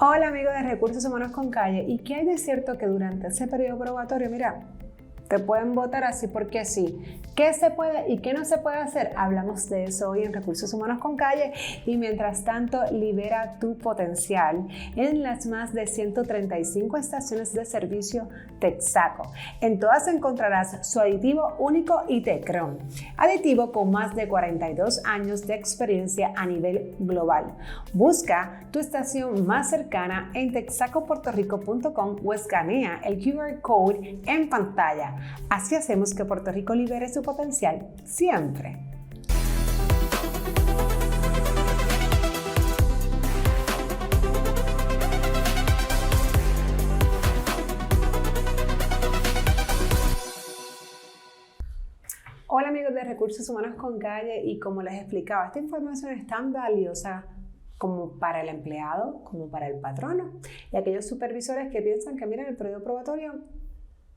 Hola amigos de Recursos Humanos con Calle. ¿Y qué hay de cierto que durante ese periodo probatorio, mira, te pueden votar así porque sí? ¿Qué se puede y qué no se puede hacer? Hablamos de eso hoy en Recursos Humanos con Calle. Y mientras tanto, libera tu potencial en las más de 135 estaciones de servicio Texaco. En todas encontrarás su aditivo único y Tecron, aditivo con más de 42 años de experiencia a nivel global. Busca tu estación más cercana en texacopuertorico.com o escanea el QR Code en pantalla. Así hacemos que Puerto Rico libere su potencial siempre. Hola amigos de Recursos Humanos con Calle, y como les explicaba, esta información es tan valiosa como para el empleado como para el patrono y aquellos supervisores que piensan que miren el periodo probatorio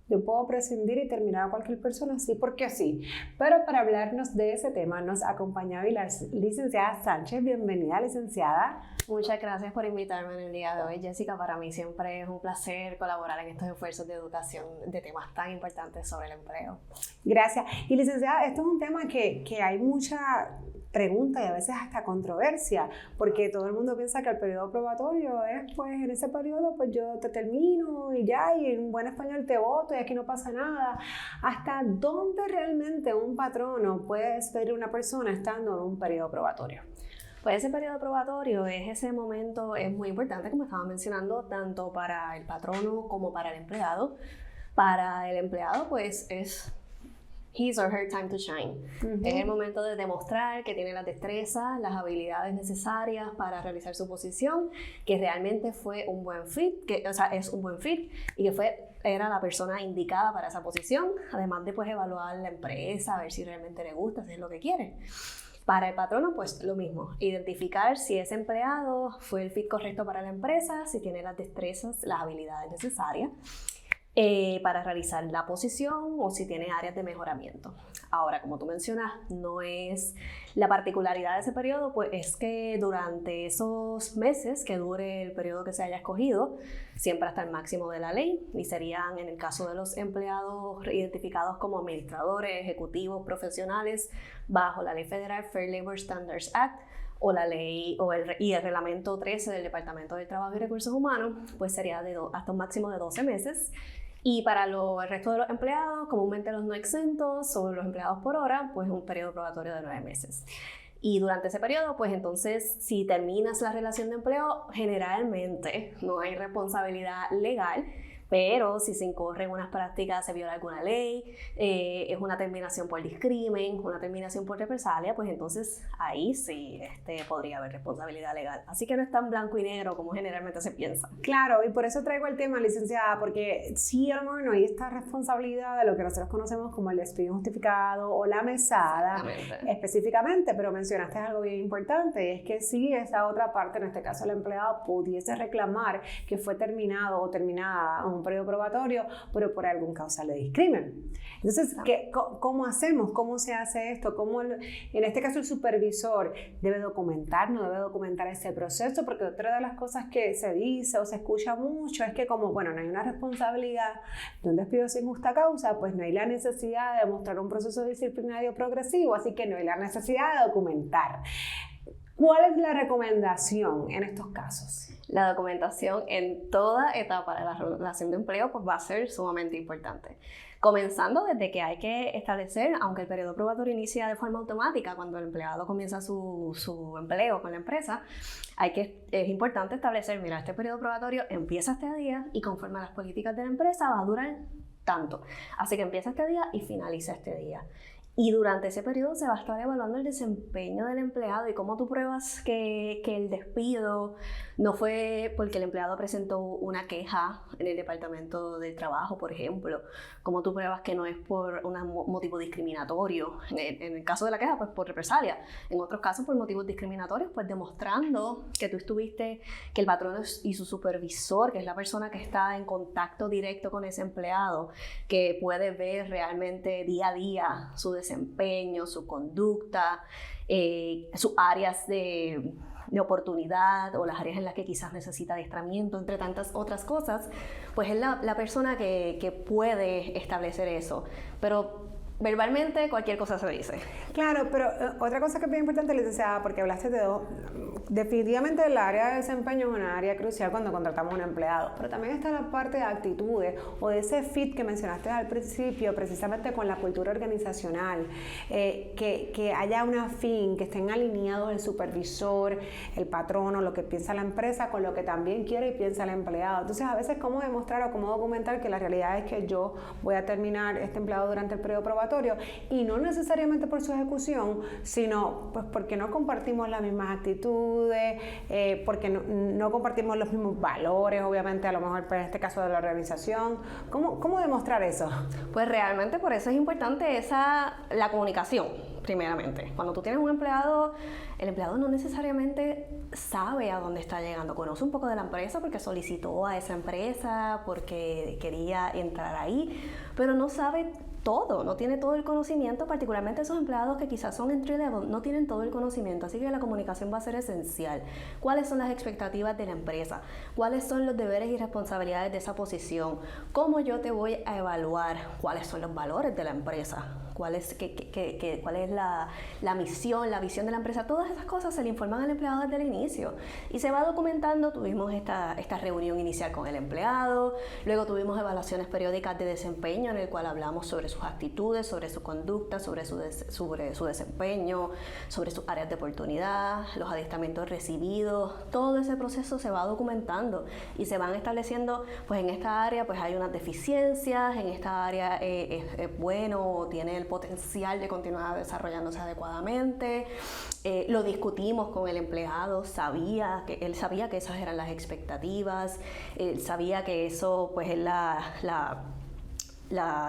yo puedo prescindir y terminar a cualquier persona así porque sí. Pero para hablarnos de ese tema nos acompaña hoy la licenciada Sánchez. Bienvenida, licenciada. Muchas gracias por invitarme en el día de hoy, Jessica. Para mí siempre es un placer colaborar en estos esfuerzos de educación de temas tan importantes sobre el empleo. Gracias. Y licenciada, esto es un tema que hay mucha pregunta y a veces hasta controversia, porque todo el mundo piensa que el periodo probatorio es, pues, en ese periodo, pues yo te termino y ya, y en buen español te voto y aquí no pasa nada. ¿Hasta dónde realmente un patrono puede despedir a una persona estando en un periodo probatorio? Pues ese periodo probatorio es muy importante, como estaba mencionando, tanto para el patrono como para el empleado. Para el empleado, pues es his or her time to shine. Es el momento de demostrar que tiene las destrezas, las habilidades necesarias para realizar su posición, que realmente fue un buen fit, es un buen fit y que era la persona indicada para esa posición, además de pues evaluar la empresa, ver si realmente le gusta, si es lo que quiere. Para el patrono, pues lo mismo, identificar si ese empleado fue el fit correcto para la empresa, si tiene las destrezas, las habilidades necesarias para realizar la posición o si tiene áreas de mejoramiento. Ahora, como tú mencionas, no es la particularidad de ese periodo, pues es que durante esos meses que dure el periodo que se haya escogido, siempre hasta el máximo de la ley, y serían, en el caso de los empleados identificados como administradores, ejecutivos, profesionales, bajo la Ley Federal Fair Labor Standards Act, o la ley y el reglamento 13 del Departamento del Trabajo y Recursos Humanos, pues sería hasta un máximo de 12 meses. Y para el resto de los empleados, comúnmente los no exentos o los empleados por hora, pues un periodo probatorio de 9 meses. Y durante ese periodo, pues entonces, si terminas la relación de empleo, generalmente no hay responsabilidad legal, pero si se incurre en unas prácticas, se viola alguna ley, es una terminación por discrimen, una terminación por represalia, pues entonces ahí sí podría haber responsabilidad legal. Así que no es tan blanco y negro como generalmente se piensa. Claro, y por eso traigo el tema, licenciada, porque sí, a lo mejor no hay esta responsabilidad de lo que nosotros conocemos como el despido injustificado o la mesada específicamente, pero mencionaste algo bien importante, y es que sí, esa otra parte, en este caso el empleado, pudiese reclamar que fue terminado o terminada un periodo probatorio, pero por algún causal de discrimen. Entonces, ¿cómo hacemos? ¿Cómo se hace esto? ¿Cómo en este caso el supervisor debe documentar, no debe documentar ese proceso? Porque otra de las cosas que se dice o se escucha mucho es que como, bueno, no hay una responsabilidad de un despido sin justa causa, pues no hay la necesidad de mostrar un proceso disciplinario progresivo, así que no hay la necesidad de documentar. ¿Cuál es la recomendación en estos casos? La documentación en toda etapa de la relación de empleo pues va a ser sumamente importante. Comenzando desde que hay que establecer, aunque el periodo probatorio inicia de forma automática cuando el empleado comienza su empleo con la empresa, es importante establecer, mira, este periodo probatorio empieza este día y conforme a las políticas de la empresa va a durar tanto. Así que empieza este día y finaliza este día. Y durante ese periodo se va a estar evaluando el desempeño del empleado y cómo tú pruebas que el despido no fue porque el empleado presentó una queja en el Departamento de Trabajo, por ejemplo. Cómo tú pruebas que no es por un motivo discriminatorio. En el caso de la queja, pues por represalia. En otros casos, por motivos discriminatorios, pues demostrando que tú estuviste, que el patrón y su supervisor, que es la persona que está en contacto directo con ese empleado, que puede ver realmente día a día su desempeño, su conducta, sus áreas de de oportunidad o las áreas en las que quizás necesita adiestramiento, entre tantas otras cosas, pues es la persona que puede establecer eso. Pero verbalmente cualquier cosa se dice. Claro, pero otra cosa que es bien importante, licenciada, porque hablaste de dos, definitivamente el área de desempeño es una área crucial cuando contratamos a un empleado, pero también está la parte de actitudes o de ese fit que mencionaste al principio, precisamente con la cultura organizacional, que haya un afín, que estén alineados el supervisor, el patrono, lo que piensa la empresa con lo que también quiere y piensa el empleado. Entonces, a veces, ¿cómo demostrar o cómo documentar que la realidad es que yo voy a terminar este empleado durante el periodo probatorio? Y no necesariamente por su ejecución, sino pues porque no compartimos las mismas actitudes, porque no compartimos los mismos valores, obviamente, a lo mejor en este caso de la organización. ¿Cómo demostrar eso? Pues realmente por eso es importante la comunicación, primeramente. Cuando tú tienes un empleado, el empleado no necesariamente sabe a dónde está llegando, conoce un poco de la empresa porque solicitó a esa empresa, porque quería entrar ahí, pero no sabe todo, no tiene todo el conocimiento, particularmente esos empleados que quizás son entry level, no tienen todo el conocimiento, así que la comunicación va a ser esencial. ¿Cuáles son las expectativas de la empresa? ¿Cuáles son los deberes y responsabilidades de esa posición? ¿Cómo yo te voy a evaluar? ¿Cuáles son los valores de la empresa? ¿Cuál es la misión, la visión de la empresa? Todas esas cosas se le informan al empleado desde el inicio y se va documentando. Tuvimos esta reunión inicial con el empleado, luego tuvimos evaluaciones periódicas de desempeño en el cual hablamos sobre sus actitudes, sobre su conducta, sobre su desempeño, sobre sus áreas de oportunidad, los adiestramientos recibidos. Todo ese proceso se va documentando y se van estableciendo, pues en esta área pues hay unas deficiencias, en esta área es bueno o tiene el potencial de continuar desarrollándose adecuadamente. Lo discutimos con el empleado, él sabía que esas eran las expectativas, él sabía que eso pues es la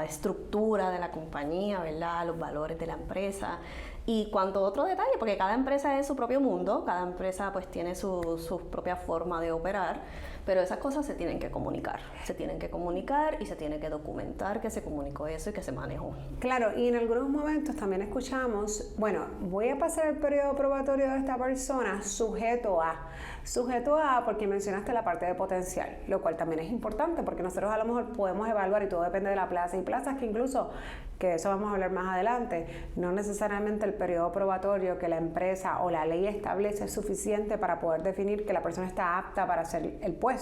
estructura de la compañía, ¿verdad? Los valores de la empresa. Y cuanto a otro detalle, porque cada empresa es su propio mundo, cada empresa pues tiene su propia forma de operar, pero esas cosas se tienen que comunicar y se tiene que documentar que se comunicó eso y que se manejó. Claro, y en algunos momentos también escuchamos, bueno, voy a pasar el periodo probatorio de esta persona sujeto a porque mencionaste la parte de potencial, lo cual también es importante porque nosotros a lo mejor podemos evaluar y todo depende de la plaza, y plazas que incluso, que de eso vamos a hablar más adelante, no necesariamente el periodo probatorio que la empresa o la ley establece es suficiente para poder definir que la persona está apta para hacer el puesto.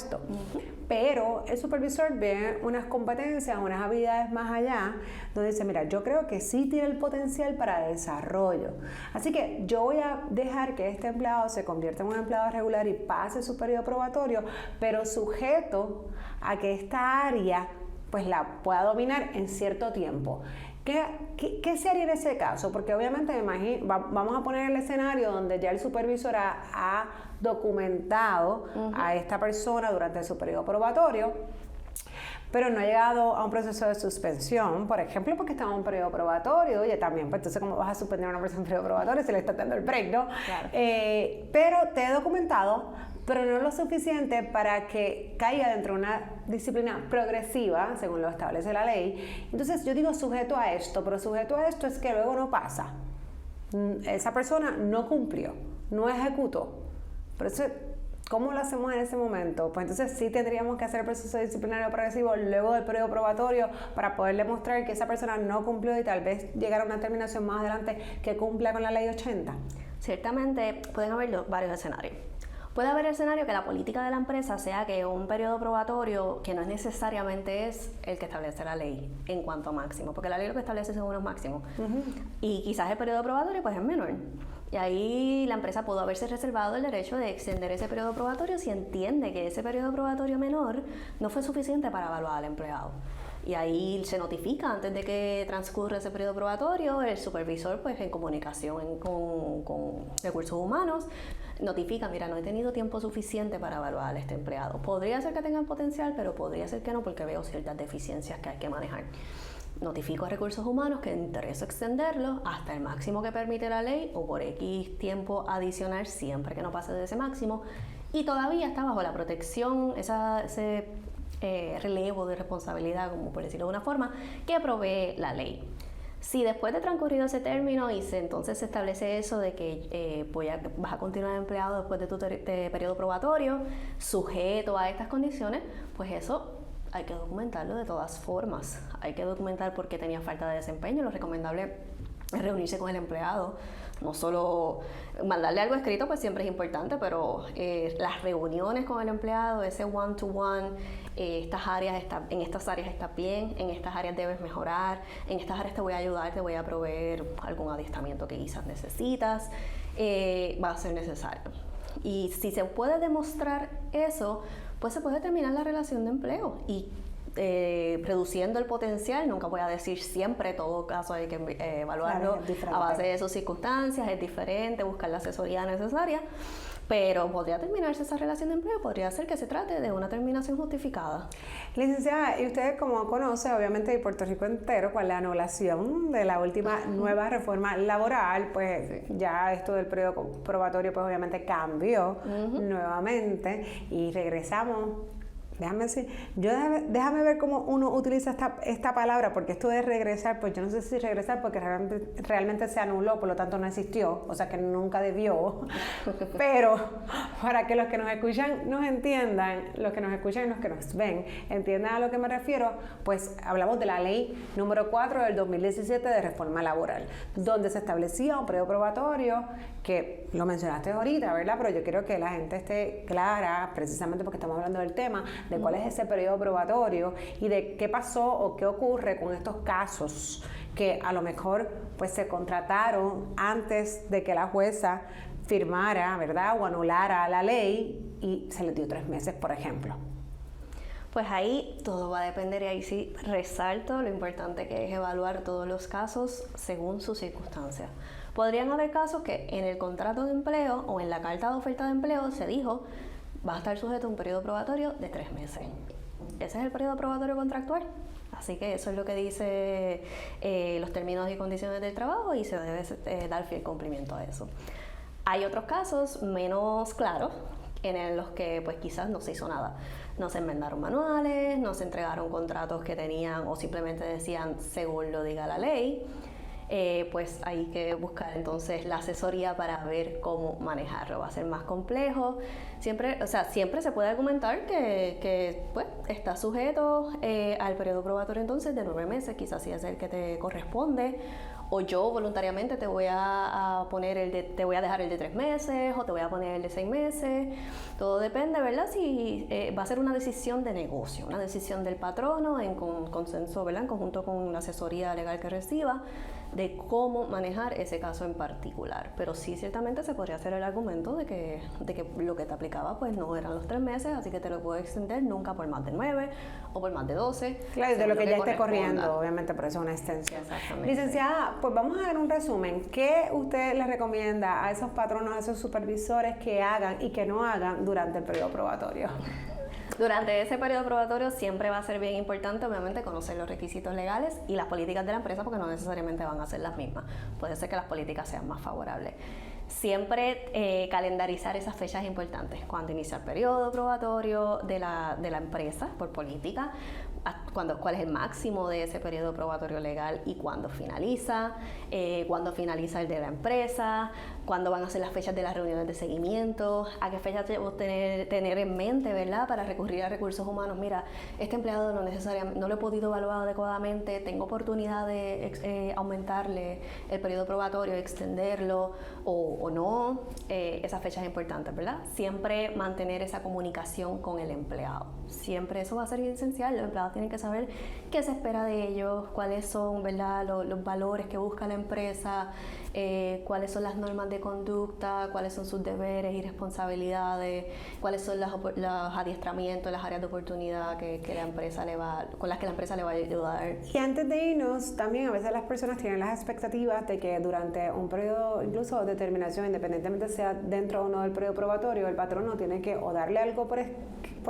Pero el supervisor ve unas competencias, unas habilidades más allá, donde dice, mira, yo creo que sí tiene el potencial para desarrollo. Así que yo voy a dejar que este empleado se convierta en un empleado regular y pase su periodo probatorio, pero sujeto a que esta área pues la pueda dominar en cierto tiempo. ¿Qué se haría en ese caso? Porque obviamente vamos a poner el escenario donde ya el supervisor ha documentado a esta persona durante su periodo probatorio, pero no ha llegado a un proceso de suspensión, por ejemplo, porque estamos en un periodo probatorio. Oye, también, pues entonces, ¿cómo vas a suspender a una persona en periodo probatorio? Se le está dando el break, ¿no? Claro. Pero te he documentado, pero no lo suficiente para que caiga dentro de una disciplina progresiva, según lo establece la ley. Entonces, yo digo sujeto a esto, pero sujeto a esto es que luego no pasa. Esa persona no cumplió, no ejecutó. Pero eso, ¿cómo lo hacemos en ese momento? Pues entonces sí tendríamos que hacer el proceso disciplinario progresivo luego del periodo probatorio para poder demostrar que esa persona no cumplió y tal vez llegar a una terminación más adelante que cumpla con la ley 80. Ciertamente pueden haber varios escenarios. Puede haber el escenario que la política de la empresa sea que un periodo probatorio que no es necesariamente es el que establece la ley en cuanto a máximo, porque la ley lo que establece son unos máximos. Y quizás el periodo probatorio pues es menor. Y ahí la empresa pudo haberse reservado el derecho de extender ese periodo probatorio si entiende que ese periodo probatorio menor no fue suficiente para evaluar al empleado. Y ahí se notifica antes de que transcurra ese periodo probatorio, el supervisor pues en comunicación con recursos humanos notifica, mira, no he tenido tiempo suficiente para evaluar a este empleado. Podría ser que tengan potencial, pero podría ser que no porque veo ciertas deficiencias que hay que manejar. Notifico a recursos humanos que interesa extenderlo hasta el máximo que permite la ley o por X tiempo adicional siempre que no pase de ese máximo y todavía está bajo la protección, ese relevo de responsabilidad, como por decirlo de una forma, que provee la ley. Si después de transcurrido ese término y entonces se establece eso de que vas a continuar empleado después de tu periodo probatorio, sujeto a estas condiciones, pues eso hay que documentarlo de todas formas. Hay que documentar por qué tenía falta de desempeño. Lo recomendable es reunirse con el empleado. No solo mandarle algo escrito, pues siempre es importante, pero las reuniones con el empleado, ese one-to-one, en estas áreas estás bien, en estas áreas debes mejorar, en estas áreas te voy a ayudar, te voy a proveer algún adiestramiento que quizás necesitas, va a ser necesario. Y si se puede demostrar eso, pues se puede terminar la relación de empleo y reduciendo el potencial. Nunca voy a decir siempre, todo caso hay que evaluarlo a base de sus circunstancias, es diferente, buscar la asesoría necesaria, pero podría terminarse esa relación de empleo, podría ser que se trate de una terminación justificada. Licenciada, y usted como conoce, obviamente de Puerto Rico entero, con la anulación de la última nueva reforma laboral, pues ya esto del periodo probatorio pues obviamente cambió nuevamente y regresamos. Déjame ver cómo uno utiliza esta palabra, porque esto de regresar, pues yo no sé si regresar porque realmente se anuló, por lo tanto no existió, o sea que nunca debió. Pero para que los que nos escuchan nos entiendan, los que nos escuchan y los que nos ven entiendan a lo que me refiero, pues hablamos de la ley número 4 del 2017 de reforma laboral, donde se establecía un periodo probatorio, que lo mencionaste ahorita, ¿verdad? Pero yo quiero que la gente esté clara, precisamente porque estamos hablando del tema, de cuál es ese periodo probatorio y de qué pasó o qué ocurre con estos casos que a lo mejor pues se contrataron antes de que la jueza firmara, ¿verdad? O anulara la ley y se les dio 3 meses, por ejemplo. Pues ahí todo va a depender, y ahí sí resalto lo importante que es evaluar todos los casos según sus circunstancias. Podrían haber casos que en el contrato de empleo o en la carta de oferta de empleo se dijo va a estar sujeto a un periodo probatorio de 3 meses. Ese es el periodo probatorio contractual. Así que eso es lo que dice los términos y condiciones del trabajo y se debe dar fiel cumplimiento a eso. Hay otros casos menos claros en los que pues quizás no se hizo nada. No se enmendaron manuales, no se entregaron contratos que tenían o simplemente decían según lo diga la ley. Pues hay que buscar entonces la asesoría para ver cómo manejarlo. Va a ser más complejo. Siempre se puede argumentar que pues, está sujeto al periodo probatorio entonces de 9 meses, quizás sí es el que te corresponde, o yo voluntariamente te voy a dejar el de 3 meses o te voy a poner el de 6 meses. Todo depende, ¿verdad? Si va a ser una decisión de negocio, una decisión del patrono en consenso, ¿verdad? En conjunto con la asesoría legal que reciba, de cómo manejar ese caso en particular. Pero sí, ciertamente se podría hacer el argumento de que lo que te aplicaba pues no eran los 3 meses, así que te lo puedo extender nunca por más de 9 o por más de 12. Claro, de lo que ya esté corriendo, obviamente, por eso es una extensión. Exactamente. Licenciada, pues vamos a dar un resumen. ¿Qué usted le recomienda a esos patronos, a esos supervisores que hagan y que no hagan durante el periodo probatorio? Durante ese periodo probatorio siempre va a ser bien importante, obviamente, conocer los requisitos legales y las políticas de la empresa, porque no necesariamente van a ser las mismas. Puede ser que las políticas sean más favorables. Siempre calendarizar esas fechas importantes. Cuando inicia el periodo probatorio de la empresa por política, cuál es el máximo de ese periodo probatorio legal y cuándo finaliza el de la empresa, cuándo van a ser las fechas de las reuniones de seguimiento, a qué fechas debemos tener en mente, ¿verdad? Para recurrir a recursos humanos. Mira, este empleado no lo he podido evaluar adecuadamente, tengo oportunidad de aumentarle el periodo probatorio, extenderlo o no. Esas fechas importantes, ¿verdad? Siempre mantener esa comunicación con el empleado. Siempre eso va a ser esencial. Los empleados tienen que saber qué se espera de ellos, cuáles son, ¿verdad?, los valores que busca la empresa, cuáles son las normas de conducta, cuáles son sus deberes y responsabilidades, cuáles son los adiestramientos, las áreas de oportunidad con las que la empresa le va a ayudar. Y antes de irnos, también a veces las personas tienen las expectativas de que durante un periodo incluso de terminación, independientemente sea dentro o no del periodo probatorio, el patrono tiene que o darle algo por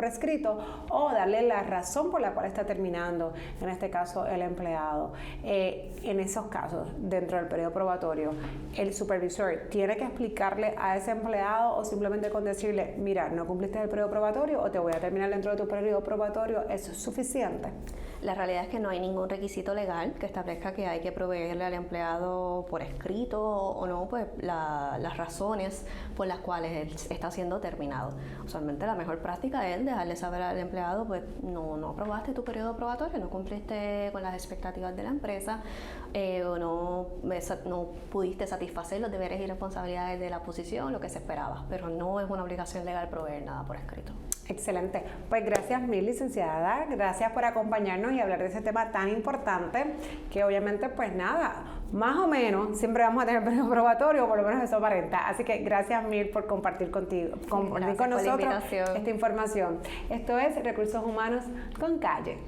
escrito o darle la razón por la cual está terminando, en este caso el empleado. En esos casos, dentro del periodo probatorio, el supervisor tiene que explicarle a ese empleado o simplemente con decirle, mira, no cumpliste el periodo probatorio o te voy a terminar dentro de tu periodo probatorio, ¿eso es suficiente? La realidad es que no hay ningún requisito legal que establezca que hay que proveerle al empleado por escrito o no, pues las razones por las cuales él está siendo terminado. Usualmente la mejor práctica es dejarle saber al empleado, pues no aprobaste tu periodo probatorio, no cumpliste con las expectativas de la empresa, o no pudiste satisfacer los deberes y responsabilidades de la posición, lo que se esperaba, pero no es una obligación legal proveer nada por escrito. Excelente. Pues gracias mil, licenciada. Gracias por acompañarnos y hablar de ese tema tan importante que obviamente, pues nada, más o menos siempre vamos a tener periodo probatorio, por lo menos eso aparenta. Así que gracias mil por compartir con nosotros esta información. Esto es Recursos Humanos con Calle.